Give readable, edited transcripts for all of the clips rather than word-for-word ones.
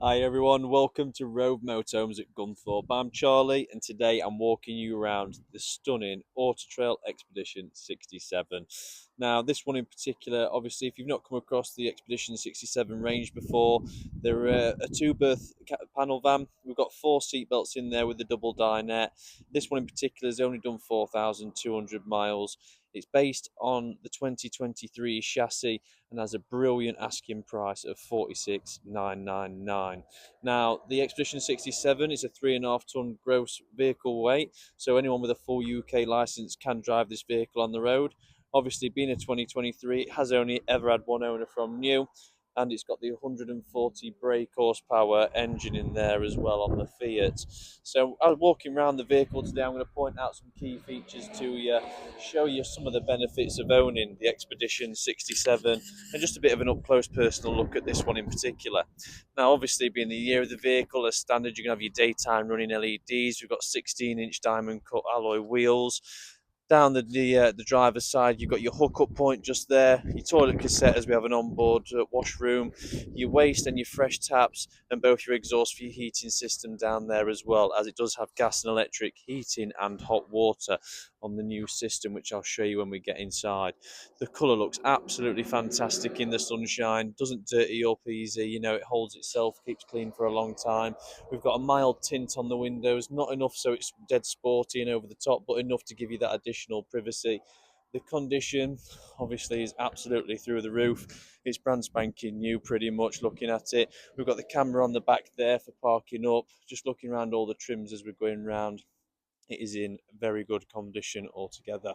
Hi everyone, welcome to Rove Motorhomes at Gunthorpe. I'm Charlie and today I'm walking you around the stunning Auto Trail Expedition 67. Now this one in particular, obviously if you've not come across the Expedition 67 range before, they're a two-berth panel van. We've got 4 seat belts in there with the double dinette. This one in particular has only done 4,200 miles. It's based on the 2023 chassis and has a brilliant asking price of 46,999. Now, the Expedition 67 is a 3.5 ton gross vehicle weight, so anyone with a full UK license can drive this vehicle on the road. Obviously, being a 2023, it has only ever had one owner from new, and it's got the 140 brake horsepower engine in there as well on the Fiat. So, I was walking around the vehicle today. I'm going to point out some key features to you, show you some of the benefits of owning the Expedition 67, and just a bit of an up close personal look at this one in particular. Now, obviously, being the year of the vehicle, as standard, you're going to have your daytime running LEDs. We've got 16-inch diamond cut alloy wheels. Down the driver's side, you've got your hookup point just there, your toilet cassette as we have an onboard washroom, your waste and your fresh taps, and both your exhaust for your heating system down there as well, as it does have gas and electric heating and hot water on the new system, which I'll show you when we get inside. The colour looks absolutely fantastic in the sunshine, doesn't dirty up easy, it holds itself, keeps clean for a long time. We've got a mild tint on the windows, not enough so it's dead sporty and over the top, but enough to give you that additional privacy. The condition, obviously, is absolutely through the roof. It's brand spanking new, pretty much, looking at it. We've got the camera on the back there for parking up. Just looking around all the trims as we're going round, it is in very good condition altogether.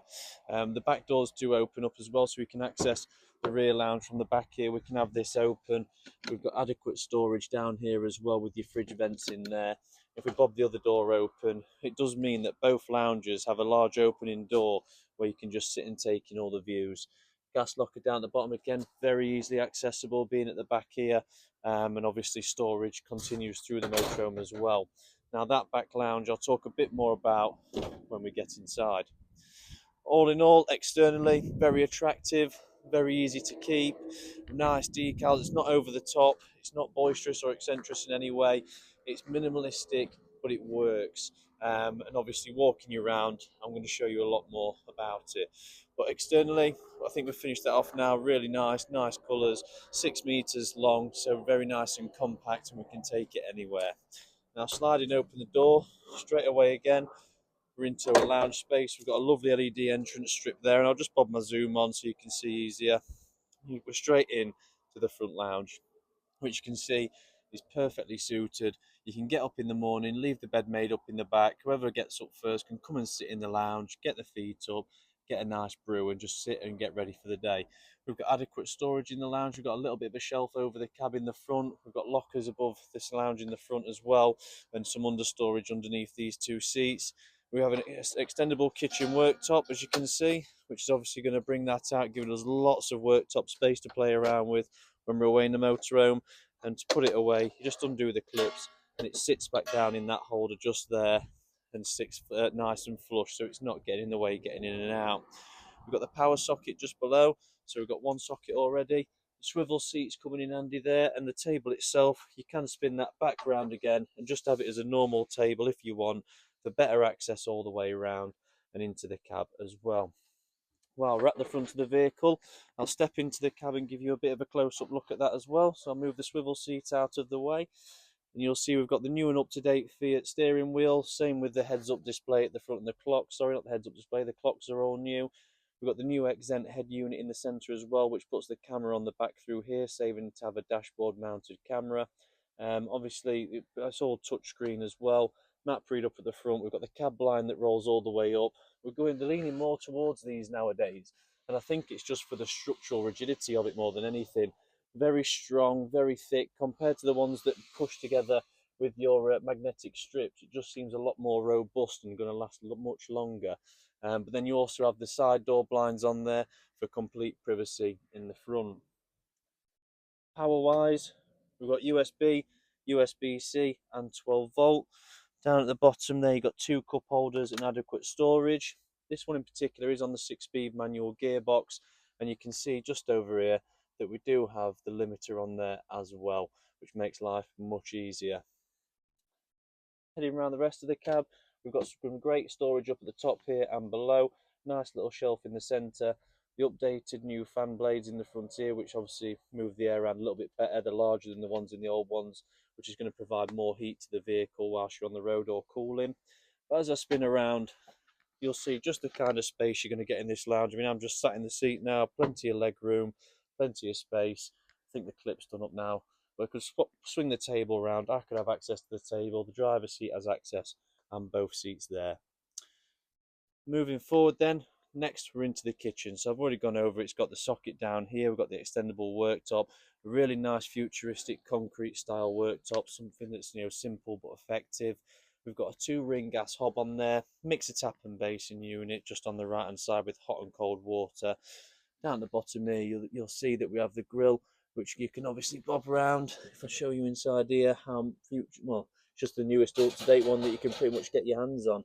The back doors do open up as well, so we can access the rear lounge from the back here. We can have this open. We've got adequate storage down here as well with your fridge vents in there. If we bob the other door open, it does mean that both lounges have a large opening door where you can just sit and take in all the views. Gas locker down the bottom again, very easily accessible being at the back here, and obviously storage continues through the motorhome as well. Now that back lounge I'll talk a bit more about when we get inside. All in all, externally, very attractive, very easy to keep, nice decals. It's not over the top, it's not boisterous or eccentric in any way. It's minimalistic, but it works. And obviously, walking you around, I'm going to show you a lot more about it. But externally, I think we've finished that off now. Really nice colours, 6 meters long, so very nice and compact, and we can take it anywhere. Now, sliding open the door, straight away again, we're into a lounge space. We've got a lovely LED entrance strip there, and I'll just bob my zoom on so you can see easier. We're straight in to the front lounge, which you can see is perfectly suited. You can get up in the morning, leave the bed made up in the back. Whoever gets up first can come and sit in the lounge, get the feet up, get a nice brew, and just sit and get ready for the day. We've got adequate storage in the lounge. We've got a little bit of a shelf over the cab in the front. We've got lockers above this lounge in the front as well, and some under storage underneath these 2 seats. We have an extendable kitchen worktop, as you can see, which is obviously going to bring that out, giving us lots of worktop space to play around with when we're away in the motorhome. And to put it away, you just undo the clips and it sits back down in that holder just there and sits nice and flush, so it's not getting in the way, getting in and out. We've got the power socket just below, so we've got one socket already. The swivel seats coming in handy there, and the table itself, you can spin that back round again and just have it as a normal table if you want, for better access all the way around and into the cab as well. Well, we're at the front of the vehicle. I'll step into the cab and give you a bit of a close-up look at that as well. So I'll move the swivel seat out of the way, and you'll see we've got the new and up-to-date Fiat steering wheel. Same with the heads-up display at the front and the clock. Sorry, not the heads-up display. The clocks are all new. We've got the new Xent head unit in the centre as well, which puts the camera on the back through here, saving to have a dashboard-mounted camera. Obviously, it's all touchscreen as well. Map read up at the front. We've got the cab blind that rolls all the way up. We're leaning more towards these nowadays, and I think it's just for the structural rigidity of it more than anything. Very strong, very thick compared to the ones that push together with your magnetic strips. It just seems a lot more robust and going to last much longer. But then you also have the side door blinds on there for complete privacy in the front. Power wise, we've got USB, USB-C and 12 volt. Down at the bottom there, you've got 2 cup holders and adequate storage. This one in particular is on the 6-speed manual gearbox, and you can see just over here that we do have the limiter on there as well, which makes life much easier. Heading around the rest of the cab, we've got some great storage up at the top here and below. Nice little shelf in the centre. The updated new fan blades in the front here, which obviously move the air around a little bit better. They're larger than the ones in the old ones, which is going to provide more heat to the vehicle whilst you're on the road or cooling. But as I spin around, you'll see just the kind of space you're going to get in this lounge. I mean, I'm just sat in the seat now, plenty of leg room, plenty of space. I think the clip's done up now. But I could swing the table around. I could have access to the table. The driver's seat has access, and both seats there. Moving forward then, next we're into the kitchen. So I've already gone over it. It's got the socket down here. We've got the extendable worktop, a really nice futuristic concrete style worktop, something that's simple but effective. We've got a 2-ring gas hob on there, mixer tap and basin unit just on the right hand side with hot and cold water. Down at the bottom here, you'll see that we have the grill, which you can obviously bob around. If I show you inside here, well, just the newest up-to-date one that you can pretty much get your hands on.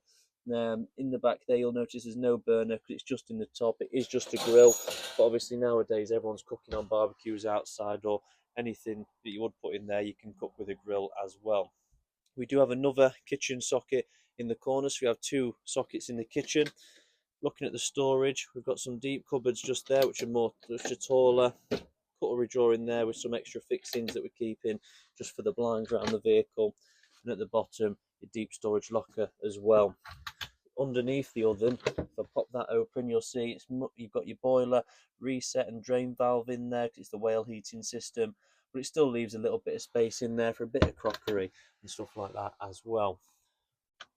In the back there, you'll notice there's no burner because it's just in the top. It is just a grill, but obviously nowadays everyone's cooking on barbecues outside, or anything that you would put in there, you can cook with a grill as well. We do have another kitchen socket in the corner, so we have 2 sockets in the kitchen. Looking at the storage, we've got some deep cupboards just there, which are taller. Cutlery drawer in there with some extra fixings that we're keeping just for the blinds around the vehicle. And at the bottom, your deep storage locker as well. Underneath the oven, if I pop that open, you'll see you've got your boiler, reset and drain valve in there because it's the whale heating system, but it still leaves a little bit of space in there for a bit of crockery and stuff like that as well.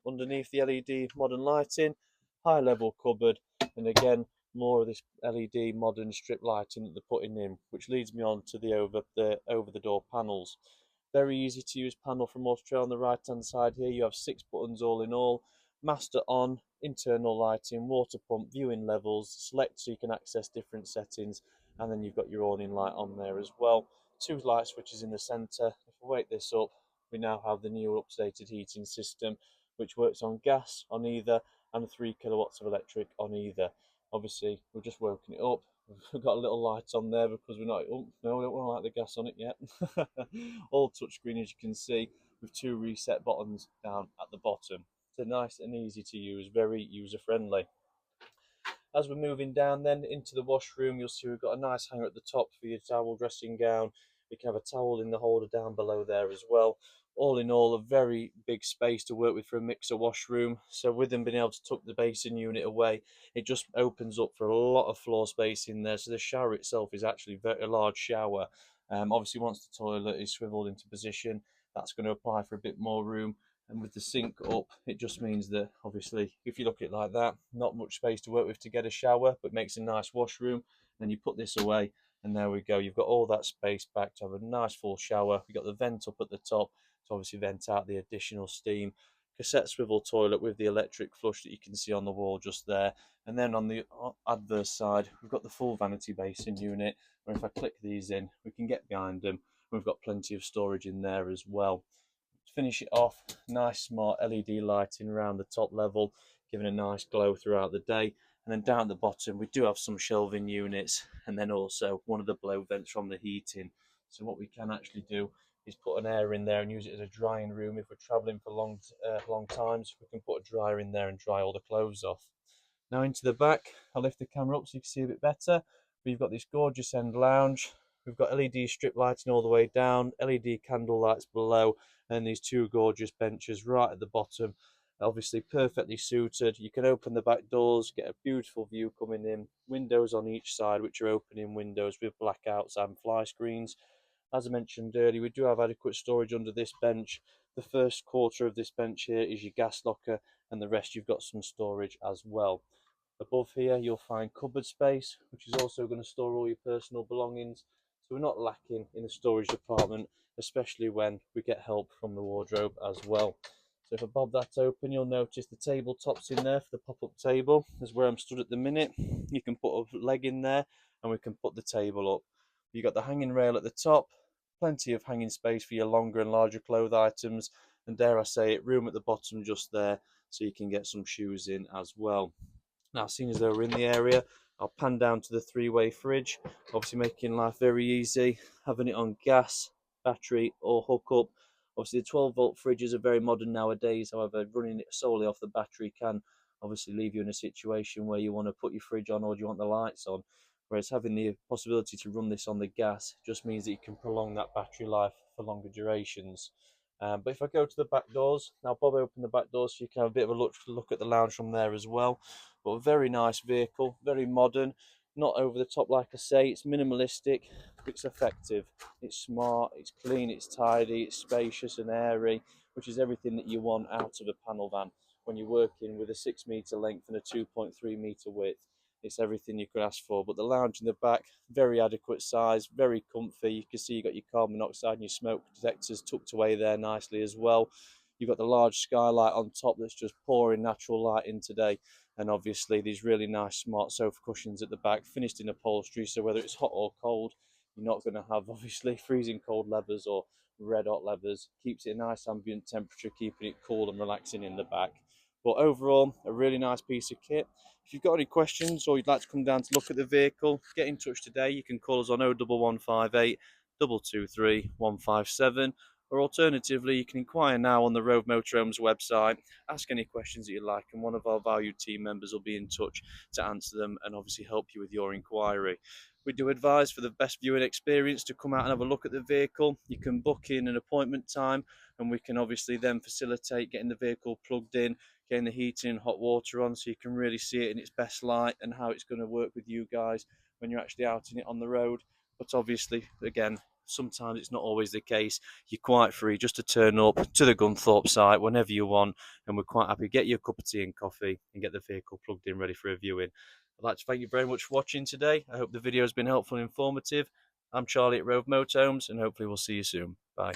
Underneath the LED modern lighting, high level cupboard, and again more of this LED modern strip lighting that they're putting in, which leads me on to the over the door panels. Very easy to use panel from Auto Trail on the right hand side here. You have 6 buttons all in all. Master on, internal lighting, water pump, viewing levels, select so you can access different settings, and then you've got your awning light on there as well. 2 light switches in the centre. If I wake this up, we now have the new updated heating system, which works on gas on either and 3 kilowatts of electric on either. Obviously, we've just woken it up. We've got a little light on there because we're not, oh no, we don't want to light the gas on it yet. All touchscreen, as you can see, with 2 reset buttons down at the bottom. So nice and easy to use, very user friendly. As we're moving down then into the washroom, you'll see we've got a nice hanger at the top for your towel dressing gown. You can have a towel in the holder down below there as well. All in all, a very big space to work with for a mixer washroom. So with them being able to tuck the basin unit away, it just opens up for a lot of floor space in there. So the shower itself is actually a large shower. Obviously, once the toilet is swiveled into position, that's going to apply for a bit more room. And with the sink up, it just means that obviously if you look at it like that, not much space to work with to get a shower, but makes a nice washroom. Then you put this away and there we go, you've got all that space back to have a nice full shower. We've got the vent up at the top to obviously vent out the additional steam. Cassette swivel toilet with the electric flush that you can see on the wall just there. And then on the adverse side, we've got the full vanity basin unit, where if I click these in, we can get behind them. We've got plenty of storage in there as well. To finish it off, nice smart LED lighting around the top level, giving a nice glow throughout the day. And then down at the bottom, we do have some shelving units, and then also one of the blow vents from the heating. So what we can actually do is put an air in there and use it as a drying room. If we're travelling for long times, we can put a dryer in there and dry all the clothes off. Now into the back, I'll lift the camera up so you can see a bit better. We've got this gorgeous end lounge. We've got LED strip lighting all the way down, LED candle lights below, and these 2 gorgeous benches right at the bottom. Obviously perfectly suited. You can open the back doors, get a beautiful view coming in. Windows on each side, which are opening windows with blackouts and fly screens. As I mentioned earlier, we do have adequate storage under this bench. The first quarter of this bench here is your gas locker, and the rest you've got some storage as well. Above here you'll find cupboard space, which is also going to store all your personal belongings. So we're not lacking in the storage department, especially when we get help from the wardrobe as well. So if I bob that open, you'll notice the tabletop's in there for the pop-up table. That's where I'm stood at the minute. You can put a leg in there and we can put the table up. You've got the hanging rail at the top, plenty of hanging space for your longer and larger clothes items, and dare I say it, room at the bottom just there so you can get some shoes in as well. Now, seeing as though we're in the area, I'll pan down to the three-way fridge, obviously making life very easy, having it on gas, battery or hookup. Obviously the 12-volt fridges are very modern nowadays, however running it solely off the battery can obviously leave you in a situation where you want to put your fridge on or do you want the lights on. Whereas having the possibility to run this on the gas just means that you can prolong that battery life for longer durations. But if I go to the back doors, now Bob opened the back doors so you can have a bit of a look at the lounge from there as well. But a very nice vehicle, very modern, not over the top like I say, it's minimalistic, but it's effective, it's smart, it's clean, it's tidy, it's spacious and airy, which is everything that you want out of a panel van when you're working with a 6 metre length and a 2.3 metre width. It's everything you could ask for. But the lounge in the back, very adequate size, very comfy. You can see you've got your carbon monoxide and your smoke detectors tucked away there nicely as well. You've got the large skylight on top that's just pouring natural light in today. And obviously these really nice smart sofa cushions at the back, finished in upholstery, so whether it's hot or cold, you're not going to have obviously freezing cold leathers or red hot leathers. Keeps it a nice ambient temperature, keeping it cool and relaxing in the back. But overall, a really nice piece of kit. If you've got any questions or you'd like to come down to look at the vehicle, get in touch today. You can call us on 01158 223 157, or alternatively, you can inquire now on the Rove Motorhomes website. Ask any questions that you like, and one of our valued team members will be in touch to answer them and obviously help you with your inquiry. We do advise for the best viewing experience to come out and have a look at the vehicle. You can book in an appointment time, and we can obviously then facilitate getting the vehicle plugged in, getting the heating and hot water on, so you can really see it in its best light and how it's going to work with you guys when you're actually out in it on the road. But obviously, again, sometimes it's not always the case. You're quite free just to turn up to the Gunthorpe site whenever you want, and we're quite happy to get you a cup of tea and coffee and get the vehicle plugged in ready for a viewing. I'd like to thank you very much for watching today. I hope the video has been helpful and informative. I'm Charlie at Rove Motorhomes, and hopefully we'll see you soon. Bye.